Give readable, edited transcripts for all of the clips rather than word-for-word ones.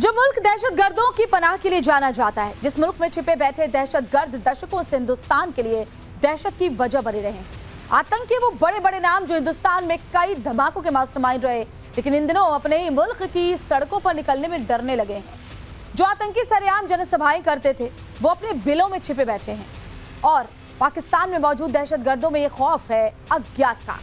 जो मुल्क दहशतगर्दों की पनाह के लिए जाना जाता है, जिस मुल्क में छिपे बैठे दहशतगर्द दशकों से हिंदुस्तान के लिए दहशत की वजह बने रहे, आतंकी वो बड़े बड़े नाम जो हिंदुस्तान में कई धमाकों के मास्टरमाइंड रहे, लेकिन इन दिनों अपने ही मुल्क की सड़कों पर निकलने में डरने लगे हैं। जो आतंकी सरेआम जनसभाएं करते थे, वो अपने बिलों में छिपे बैठे हैं। और पाकिस्तान में मौजूद दहशतगर्दों में ये खौफ है अज्ञात का।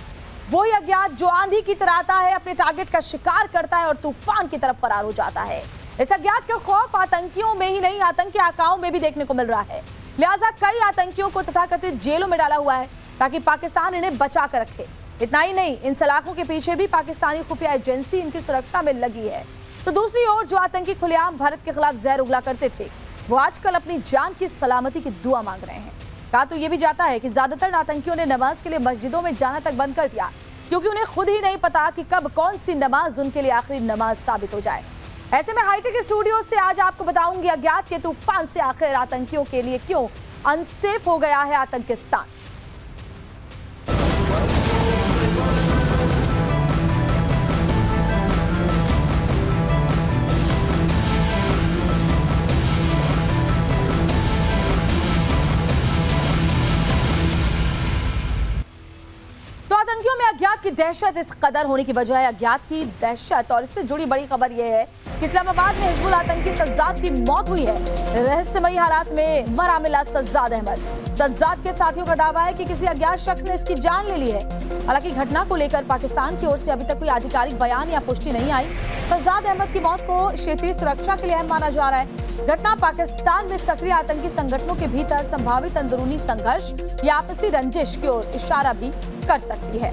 वही अज्ञात जो आंधी की तरह आता है, अपने टारगेट का शिकार करता है और तूफान की तरफ फरार हो जाता है। इस अज्ञात का खौफ आतंकियों में ही नहीं, आतंकी आकाओं में भी देखने को मिल रहा है। लिहाजा कई आतंकियों को तथाकथित जेलों में डाला हुआ है ताकि पाकिस्तान इन्हें बचा कर रखे। इतना ही नहीं, इन सलाखों के पीछे भी पाकिस्तानी खुफिया एजेंसी इनकी सुरक्षा में लगी है। तो दूसरी ओर जो आतंकी खुलेआम भारत के खिलाफ जहर उगला करते थे, वो आजकल अपनी जान की सलामती की दुआ मांग रहे हैं। कहा तो ये भी जाता है कि ज्यादातर आतंकियों ने नमाज के लिए मस्जिदों में जाना तक बंद कर दिया, क्योंकि उन्हें खुद ही नहीं पता कि कब कौन सी नमाज उनके लिए आखिरी नमाज साबित हो जाए। ऐसे में हाईटेक स्टूडियो से आज आपको बताऊंगी अज्ञात के तूफान से आखिर आतंकियों के लिए क्यों अनसेफ हो गया है आतंकिस्तान। आतंकियों में अज्ञात की दहशत इस कदर होने की वजह है अज्ञात की दहशत, और इससे जुड़ी बड़ी खबर यह है कि इस्लामाबाद में हिजबुल आतंकी सज्जाद की मौत हुई है। रहस्यमयी हालात में मरा मिला सज्जाद अहमद। सज्जाद के साथियों का दावा है कि किसी अज्ञात शख्स ने इसकी जान ले ली है। हालांकि घटना को लेकर पाकिस्तान की ओर से अभी तक कोई आधिकारिक बयान या पुष्टि नहीं आई। सज्जाद अहमद की मौत को क्षेत्रीय सुरक्षा के लिए अहम माना जा रहा है। घटना पाकिस्तान में सक्रिय आतंकी संगठनों के भीतर संभावित अंदरूनी संघर्ष या आपसी रंजिश की ओर इशारा भी कर सकती है।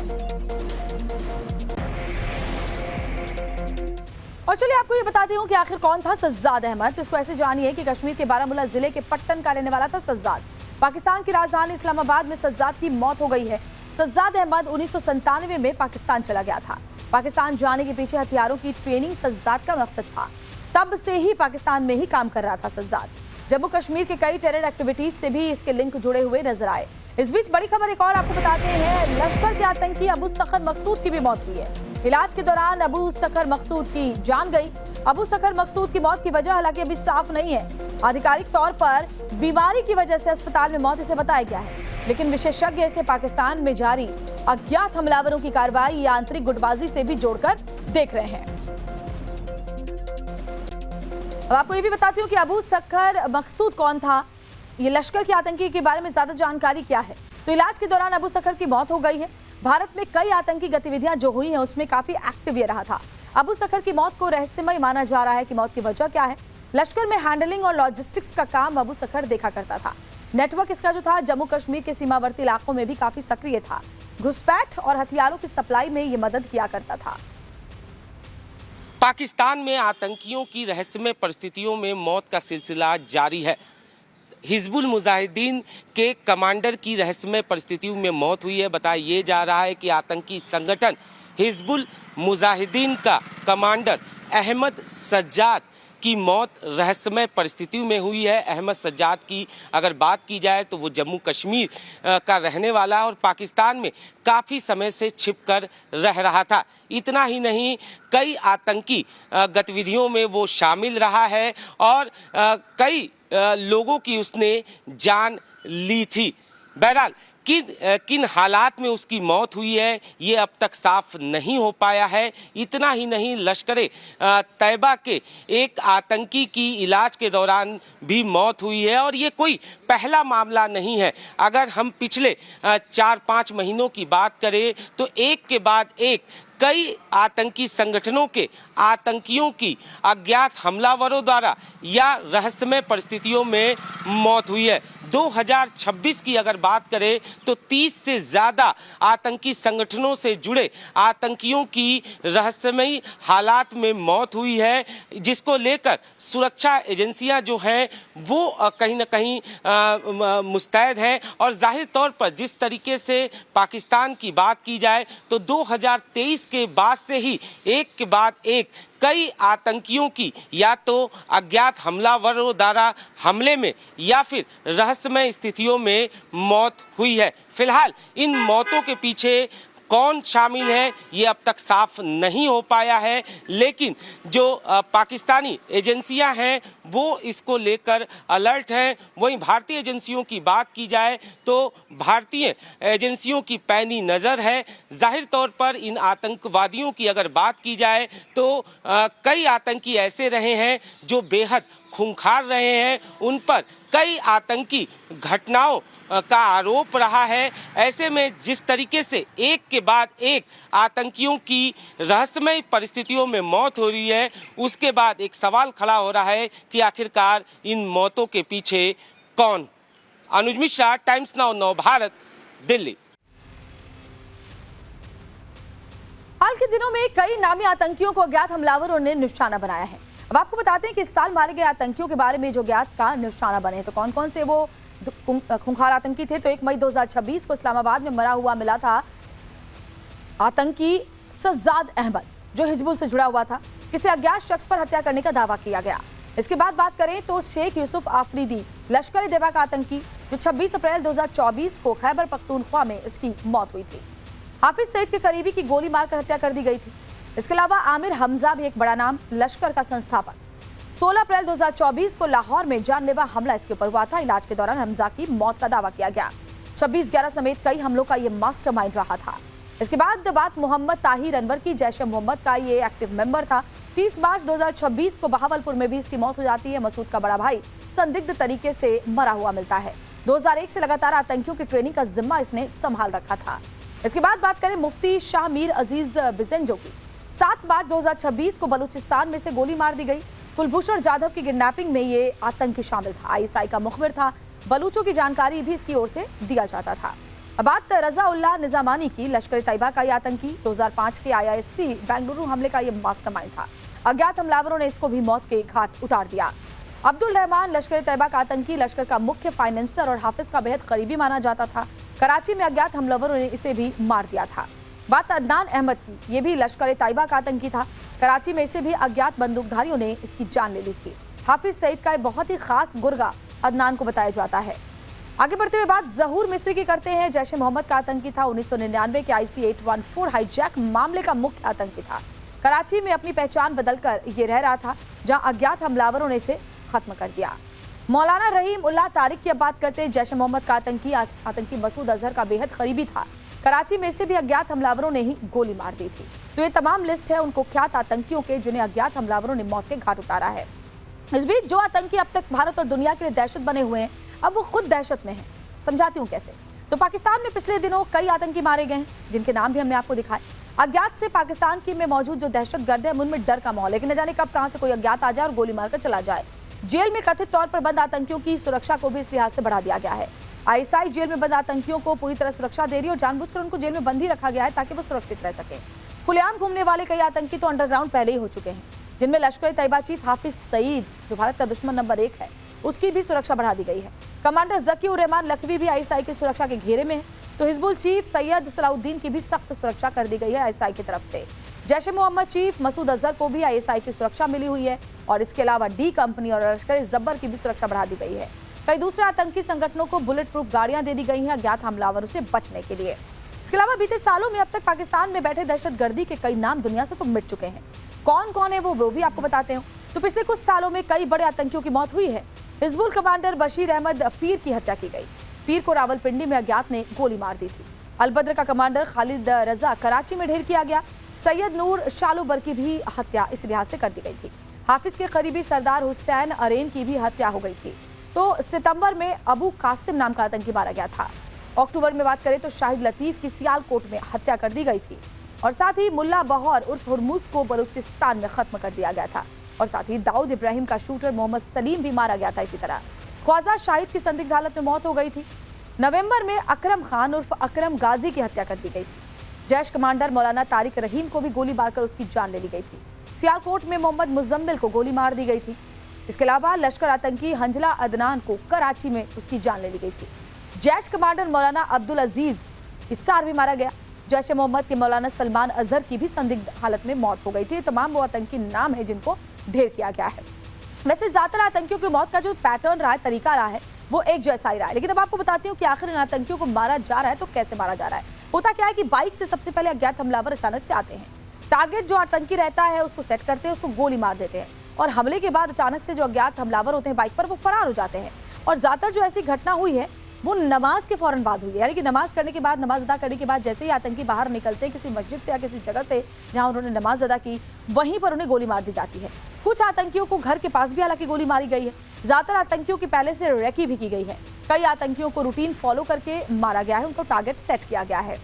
और चलिए आपको ये बताती हूँ कि आखिर कौन था सज्जाद अहमद। इसको ऐसे जानिए कि कश्मीर के बारामूला जिले के पट्टन का रहने वाला था सज्जाद। पाकिस्तान की राजधानी इस्लामाबाद में सज्जाद की मौत हो गई है। सज्जाद अहमद 1997 में पाकिस्तान चला गया था। पाकिस्तान जाने के पीछे हथियारों की ट्रेनिंग सज्जाद का मकसद था। तब से ही पाकिस्तान में ही काम कर रहा था सज्जाद। जम्मू कश्मीर के कई टेरर एक्टिविटीज से भी इसके लिंक जुड़े हुए नजर आए। इस बीच बड़ी खबर एक और आपको बताते हैं, लश्कर के आतंकी अबू सखर मकसूद की भी मौत हुई है। इलाज के दौरान अबू सखर मकसूद की जान गई। अबू सखर मकसूद की मौत की वजह हालांकि अभी साफ नहीं है। आधिकारिक तौर पर बीमारी की वजह से अस्पताल में मौत इसे बताया गया है, लेकिन विशेषज्ञ इसे पाकिस्तान में जारी अज्ञात हमलावरों की कार्रवाई या आंतरिक गुटबाजी से भी जोड़कर देख रहे हैं। अब आपको ये भी बताती हूँ कि अबू सखर मकसूद कौन था, ये लश्कर के आतंकी के बारे में ज्यादा जानकारी क्या है। तो इलाज के दौरान अबू सखर की मौत हो गई है। भारत में कई आतंकी गतिविधियां जो हुई हैं उसमें काफी एक्टिव ये रहा था। अबू सखर की मौत को रहस्यमय माना जा रहा है कि मौत की वजह क्या है। लश्कर में हैंडलिंग और लॉजिस्टिक्स का काम अबू सखर देखा करता था। नेटवर्क इसका जो था जम्मू कश्मीर के सीमावर्ती इलाकों में भी काफी सक्रिय था। घुसपैठ और हथियारों की सप्लाई में ये मदद किया करता था। पाकिस्तान में आतंकियों की रहस्यमय परिस्थितियों में मौत का सिलसिला जारी है। हिजबुल मुजाहिदीन के कमांडर की रहस्यमय परिस्थितियों में मौत हुई है। बताया ये जा रहा है कि आतंकी संगठन हिजबुल मुजाहिदीन का कमांडर अहमद सज्जाद की मौत रहस्यमय परिस्थितियों में हुई है। अहमद सज्जाद की अगर बात की जाए तो वो जम्मू कश्मीर का रहने वाला है और पाकिस्तान में काफ़ी समय से छिपकर रह रहा था। इतना ही नहीं, कई आतंकी गतिविधियों में वो शामिल रहा है और कई लोगों की उसने जान ली थी। बहरहाल किन हालात में उसकी मौत हुई है ये अब तक साफ नहीं हो पाया है। इतना ही नहीं, लश्कर तैयबा के एक आतंकी की इलाज के दौरान भी मौत हुई है और ये कोई पहला मामला नहीं है। अगर हम पिछले 4-5 महीनों की बात करें तो एक के बाद एक कई आतंकी संगठनों के आतंकियों की अज्ञात हमलावरों द्वारा या रहस्यमय परिस्थितियों में मौत हुई है। 2026 की अगर बात करें तो 30 से ज़्यादा आतंकी संगठनों से जुड़े आतंकियों की रहस्यमयी हालात में मौत हुई है, जिसको लेकर सुरक्षा एजेंसियां जो हैं वो कहीं ना कहीं मुस्तैद हैं। और जाहिर तौर पर जिस तरीके से पाकिस्तान की बात की जाए तो 2023 के बाद से ही एक के बाद एक कई आतंकियों की या तो अज्ञात हमलावरों द्वारा हमले में या फिर रहस्यमय स्थितियों में मौत हुई है। फिलहाल इन मौतों के पीछे कौन शामिल है ये अब तक साफ नहीं हो पाया है, लेकिन जो पाकिस्तानी एजेंसियां हैं वो इसको लेकर अलर्ट हैं। वहीं भारतीय एजेंसियों की बात की जाए तो भारतीय एजेंसियों की पैनी नज़र है। जाहिर तौर पर इन आतंकवादियों की अगर बात की जाए तो कई आतंकी ऐसे रहे हैं जो बेहद खूंखार रहे हैं, उन पर कई आतंकी घटनाओं का आरोप रहा है। ऐसे में जिस तरीके से एक के बाद एक आतंकियों की रहस्यमय परिस्थितियों में मौत हो रही है, उसके बाद एक सवाल खड़ा हो रहा है कि आखिरकार इन मौतों के पीछे कौन। अनुज मिश्रा, टाइम्स नाउ नव भारत, दिल्ली। हाल के दिनों में कई नामी आतंकियों को अज्ञात हमलावरों ने निशाना बनाया है। अब आपको बताते हैं कि इस साल मारे गए आतंकियों के बारे में जो ज्ञात का निशाना बने हैं। तो कौन कौन से वो खूंखार आतंकी थे? तो 1 मई 2026 को इस्लामाबाद में मरा हुआ मिला था आतंकी सज्जाद अहमद, जो हिजबुल से जुड़ा हुआ था। किसी अज्ञात शख्स पर हत्या करने का दावा किया गया। इसके बाद बात करें तो शेख यूसुफ आफरीदी, लश्कर ए तैयबा का आतंकी, जो 26 अप्रैल 2024 को खैबर पख्तूनख्वा में इसकी मौत हुई थी। हाफिज सईद के करीबी की गोली मारकर हत्या कर दी गई थी। इसके अलावा आमिर हमजा भी एक बड़ा नाम, लश्कर का संस्थापक। 16 अप्रैल 2024 को लाहौर में जानलेवा हमला इसके ऊपर हुआ था। इलाज के दौरान हमजा की मौत का दावा किया गया। 26/11 समेत कई हमलों का ये मास्टरमाइंड रहा था। इसके बाद बात मोहम्मद ताहिर अनवर की, जैश-ए मोहम्मद का ये एक्टिव मेंबर था। 30 मार्च 2026 को बहावलपुर में भी इसकी मौत हो जाती है। मसूद का बड़ा भाई संदिग्ध तरीके से मरा हुआ मिलता है। 2001 से लगातार आतंकियों की ट्रेनिंग का जिम्मा इसने संभाल रखा था। इसके बाद बात करें मुफ्ती शाह मीर अजीज बिजेंजो की। 7 मार्च 2026 को बलूचिस्तान में से गोली मार दी गई। कुलभूषण जाधव की किडनैपिंग में ये आतंकी शामिल था। आईएसआई का मुखबिर था। बलूचों की जानकारी भी इसकी ओर से दिया जाता था। अब बात रजा उल्लाह निजामानी की, लश्कर ए तैयबा का ये आतंकी। 2005 के IISc बेंगलुरु हमले का ये मास्टरमाइंड था। अज्ञात हमलावरों ने इसको भी मौत के घाट उतार दिया। अब्दुल रहमान, लश्कर ए तैयबा का आतंकी, लश्कर का मुख्य फाइनेंसर और हाफिज का बेहद करीबी माना जाता था। कराची में अज्ञात हमलावरों ने इसे भी मार दिया था। बात अदनान अहमद की, ये भी लश्कर ए तैयबा का आतंकी था। कराची में इसे भी अज्ञात बंदूकधारियों ने इसकी जान ले ली थी। हाफिज सईद का एक बहुत ही खास गुर्गा अदनान को बताया जाता है। आगे बढ़ते हुए बात जहूर मिस्त्री की करते हैं। जैश-ए मोहम्मद का आतंकी था। 1999 के IC 814 हाईजैक मामले का मुख्य आतंकी था। कराची में अपनी पहचान बदलकर ये रह रहा था, जहां अज्ञात हमलावरों ने इसे खत्म कर दिया। मौलाना रहीम उल्लाह तारिक की अब बात करते हैं। जैश-ए मोहम्मद का आतंकी मसूद अजहर का बेहद करीबी था। कराची में से भी अज्ञात हमलावरों ने ही गोली मार दी थी। तो ये तमाम लिस्ट है उन कुख्यात आतंकियों के जिन्हें अज्ञात हमलावरों ने मौत के घाट उतारा है। इस बीच जो आतंकी अब तक भारत और दुनिया के लिए दहशत बने हुए हैं, अब वो खुद दहशत में हैं। समझाती हूँ कैसे। तो पाकिस्तान में पिछले दिनों कई आतंकी मारे गए हैं, जिनके नाम भी हमने आपको दिखाए। अज्ञात से पाकिस्तान की में मौजूद जो दहशतगर्द है, उनमें डर का माहौल, लेकिन न जाने कब कहां से कोई अज्ञात आ जाए और गोली मारकर चला जाए। जेल में कथित तौर पर बंद आतंकियों की सुरक्षा को भी इस लिहाज से बढ़ा दिया गया है। ISI जेल में बंद आतंकियों को पूरी तरह सुरक्षा दे रही है और जानबूझकर उनको जेल में बंद ही रखा गया है ताकि वो सुरक्षित रह सके। खुलेआम घूमने वाले कई आतंकी तो अंडरग्राउंड पहले ही हो चुके हैं, जिनमें लश्कर ए तैयबा चीफ हाफिज सईद, जो भारत का दुश्मन नंबर 1 है, उसकी भी सुरक्षा बढ़ा दी गई है। कमांडर जकी उर रहमान लखवी भी ISI की सुरक्षा के घेरे में है। तो हिजबुल चीफ सैयद सलाउद्दीन की भी सख्त सुरक्षा कर दी गई है ISI की तरफ से। जैश-ए मोहम्मद चीफ मसूद अजहर को भी ISI की सुरक्षा मिली हुई है और इसके अलावा डी कंपनी और लश्कर जब्बर की भी सुरक्षा बढ़ा दी गई है। कई दूसरे आतंकी संगठनों को बुलेट प्रूफ गाड़ियां दे दी गई हैं अज्ञात हमलावरों से बचने के लिए। इसके अलावा बीते सालों में अब तक पाकिस्तान में बैठे दहशतगर्दी के कई नाम दुनिया से तो मिट चुके हैं। कौन कौन है वो भी आपको बताते हैं। तो पिछले कुछ सालों में कई बड़े आतंकियों की मौत हुई है। हिजबुल कमांडर बशीर अहमद पीर की हत्या की गई। पीर को रावलपिंडी में अज्ञात ने गोली मार दी थी। अलबद्र का कमांडर खालिद रजा कराची में ढेर किया गया। सैयद नूर शालूबर की भी हत्या इस लिहाज से कर दी गई थी। हाफिज के करीबी सरदार हुसैन अरेन की भी हत्या हो गई थी। तो सितंबर में अबू कासिम नाम का आतंकी मारा गया था। अक्टूबर में बात करें तो शाहिद लतीफ की सियालकोट में हत्या कर दी गई थी और साथ ही मुल्ला बहौर उर्फ हुरमुज को बलूचिस्तान में खत्म कर दिया गया था। और साथ ही दाऊद इब्राहिम का शूटर मोहम्मद सलीम भी मारा गया था। इसी तरह ख्वाजा शाहिद की संदिग्ध हालत में मौत हो गई थी। नवंबर में अकरम खान उर्फ अकरम गाजी की हत्या कर दी गई थी। जैश कमांडर मौलाना तारिक रहीम को भी गोली मारकर उसकी जान ले ली गई थी। सियालकोट में मोहम्मद मुजम्मिल को गोली मार दी गई थी। इसके अलावा लश्कर आतंकी हंजला अदनान को कराची में उसकी जान ले ली गई थी। जैश कमांडर मौलाना अब्दुल अजीज इस्सार भी मारा गया। जैश-ए मोहम्मद के मौलाना सलमान अजहर की भी संदिग्ध हालत में मौत हो गई थी। तमाम वो आतंकी नाम है जिनको ढेर किया गया है। वैसे ज्यादातर आतंकियों की मौत का जो पैटर्न रहा है, तरीका रहा है, वो एक जैसा ही रहा है। लेकिन अब आपको बताती हूँ कि आखिर इन आतंकियों को मारा जा रहा है तो कैसे मारा जा रहा है। होता क्या है कि बाइक से सबसे पहले अज्ञात हमलावर अचानक से आते हैं, टारगेट जो आतंकी रहता है उसको सेट करते हैं, उसको गोली मार देते हैं और हमले के बाद अचानक से जो अज्ञात हमलावर होते हैं बाइक पर वो फरार हो जाते हैं। और ज्यादातर जो ऐसी घटना हुई है वो नमाज के फौरन बाद हुई है, यानी कि नमाज करने के बाद, नमाज अदा करने के बाद जैसे ही आतंकी बाहर निकलते हैं किसी मस्जिद से या किसी जगह से जहां उन्होंने नमाज अदा की, वहीं पर उन्हें गोली मार दी जाती है। कुछ आतंकियों को घर के पास भी हालांकि गोली मारी गई है। ज्यादातर आतंकियों की पहले से रेकी भी की गई है। कई आतंकियों को रूटीन फॉलो करके मारा गया है, उनको टारगेट सेट किया गया है।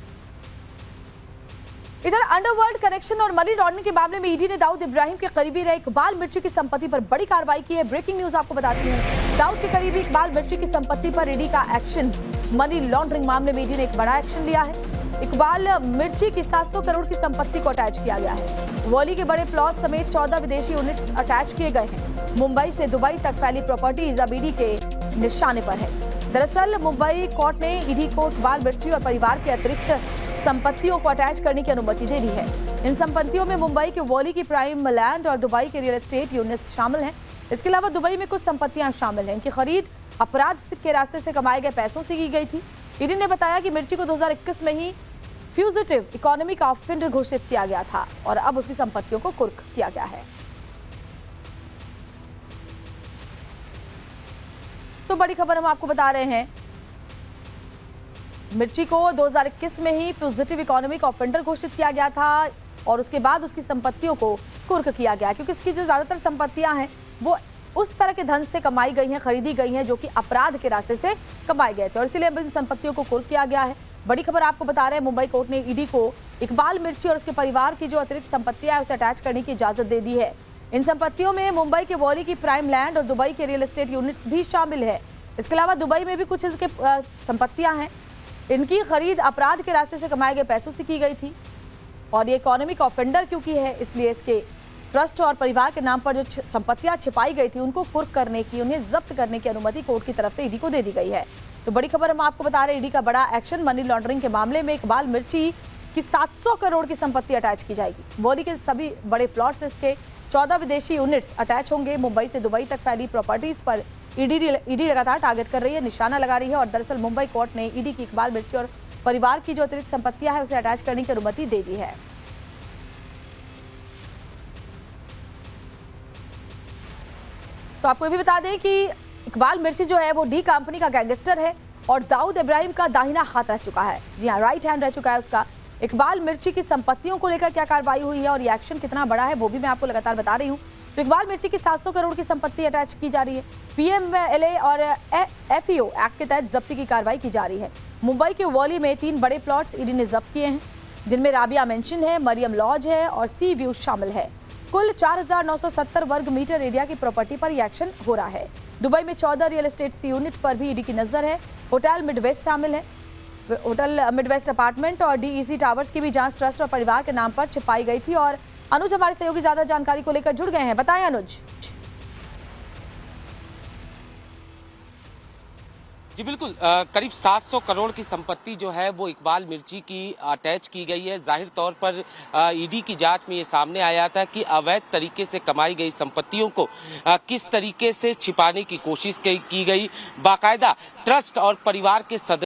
इधर अंडरवर्ल्ड कनेक्शन और मनी लॉन्ड्रिंग के मामले में ईडी ने दाऊद इब्राहिम के करीबी रहे इकबाल मिर्ची की संपत्ति पर बड़ी कार्रवाई की है। ब्रेकिंग न्यूज आपको बताती हूं, दाऊद के करीबी इकबाल मिर्ची की संपत्ति पर ईडी का एक्शन। मनी लॉन्ड्रिंग मामले में ईडी ने एक बड़ा एक्शन लिया है। इकबाल मिर्ची की 700 करोड़ की संपत्ति को अटैच किया गया है। वॉली के बड़े प्लॉट समेत 14 विदेशी यूनिट्स अटैच किए गए हैं। मुंबई से दुबई तक फैली प्रॉपर्टीज अब ईडी के निशाने पर है। दरअसल मुंबई कोर्ट ने ईडी को इकबाल मिर्ची और परिवार के अतिरिक्त संपत्तियों को अटैच करने की अनुमति दे दी है। इन संपत्तियों में मुंबई के वॉली की प्राइम लैंड और दुबई के रियल एस्टेट यूनिट्स शामिल हैं। इसके अलावा दुबई में कुछ संपत्तियां शामिल हैं। इनकी खरीद अपराध के रास्ते से कमाए गए पैसों से की गई थी। ईडी ने बताया कि मिर्ची को 2021 में ही फ्यूजिटिव इकोनॉमिक ऑफेंडर घोषित किया गया था और अब उसकी संपत्तियों को कुर्क किया गया है। तो बड़ी खबर हम आपको बता रहे हैं, मिर्ची को 2021 में ही फ्यूजिटिव इकोनॉमिक ऑफेंडर घोषित किया गया था और उसके बाद उसकी संपत्तियों को कुर्क किया गया, क्योंकि इसकी जो ज्यादातर संपत्तियां हैं वो उस तरह के धन से कमाई गई हैं, खरीदी गई हैं जो कि अपराध के रास्ते से कमाए गए थे और इसलिए अब इन संपत्तियों को कुर्क किया गया है। बड़ी खबर आपको बता रहे हैं, मुंबई कोर्ट ने ईडी को इकबाल मिर्ची और उसके परिवार की जो अतिरिक्त संपत्तियां है उसे अटैच करने की इजाजत दे दी है। इन संपत्तियों में मुंबई के वॉली की प्राइम लैंड और दुबई के रियल एस्टेट यूनिट्स भी शामिल है। इसके अलावा दुबई में भी कुछ इसके संपत्तियां हैं। इनकी खरीद अपराध के रास्ते से कमाए गए पैसों से की गई थी और ये इकोनॉमिक ऑफेंडर क्योंकि है इसलिए इसके ट्रस्ट और परिवार के नाम पर जो संपत्तियां छिपाई गई थी उनको कुर्क करने की, उन्हें जब्त करने की अनुमति कोर्ट की तरफ से ईडी को दे दी गई है। तो बड़ी खबर हम आपको बता रहे हैं, ईडी का बड़ा एक्शन। मनी लॉन्ड्रिंग के मामले में इकबाल मिर्ची की 700 करोड़ की संपत्ति अटैच की जाएगी। वॉली के सभी बड़े प्लॉट्स इसके 14 विदेशी यूनिट्स अटैच होंगे। मुंबई से दुबई तक फैली प्रॉपर्टीज पर ईडी लगातार टारगेट कर रही है, निशाना लगा रही है और दरअसल मुंबई कोर्ट ने ईडी की इकबाल मिर्ची और परिवार की जो अतिरिक्त संपत्तियां है उसे अटैच करने की अनुमति दे दी है। तो आपको ये भी बता दें कि इकबाल मिर्ची जो है वो डी कंपनी का गैंगस्टर है और दाऊद इब्राहिम का दाहिना हाथ रह चुका है। जी हाँ, राइट हैंड रह चुका है उसका। इकबाल मिर्ची की संपत्तियों को लेकर क्या कार्रवाई हुई है और ये एक्शन कितना बड़ा है वो भी मैं आपको लगातार बता रही हूँ। तो इकबाल मिर्ची की 700 करोड़ की संपत्ति अटैच की जा रही है। पीएमएलए और एफईओ एक्ट के तहत जब्ती की कार्रवाई की जा रही है। मुंबई के वॉली में 3 बड़े प्लॉट्स ईडी ने जब्त किए हैं, जिनमें राबिया मेंशन है, मरियम लॉज है और सी व्यू शामिल है। कुल 4970 वर्ग मीटर एरिया की प्रॉपर्टी पर यह एक्शन हो रहा है। दुबई में 14 रियल एस्टेट यूनिट पर भी ईडी की नजर है। होटल मिडवेस्ट शामिल है। होटल मिडवेस्ट अपार्टमेंट और डीईसी टावर्स की भी जांच ट्रस्ट और परिवार के नाम पर छिपाई गई थी। और अनुज हमारे सहयोगी ज्यादा जानकारी को लेकर जुड़ गए हैं, बताएं अनुज। जी बिल्कुल, करीब 700 करोड़ की संपत्ति जो है वो इकबाल मिर्ची की अटैच की गई है। जाहिर तौर पर ईडी की जांच में ये सामने आया था कि अवैध तरीके से कमाई गई संपत्तियों को किस तरीके से छिपाने की कोशिश की गई। बाकायदा ट्रस्ट और परिवार के सदस्य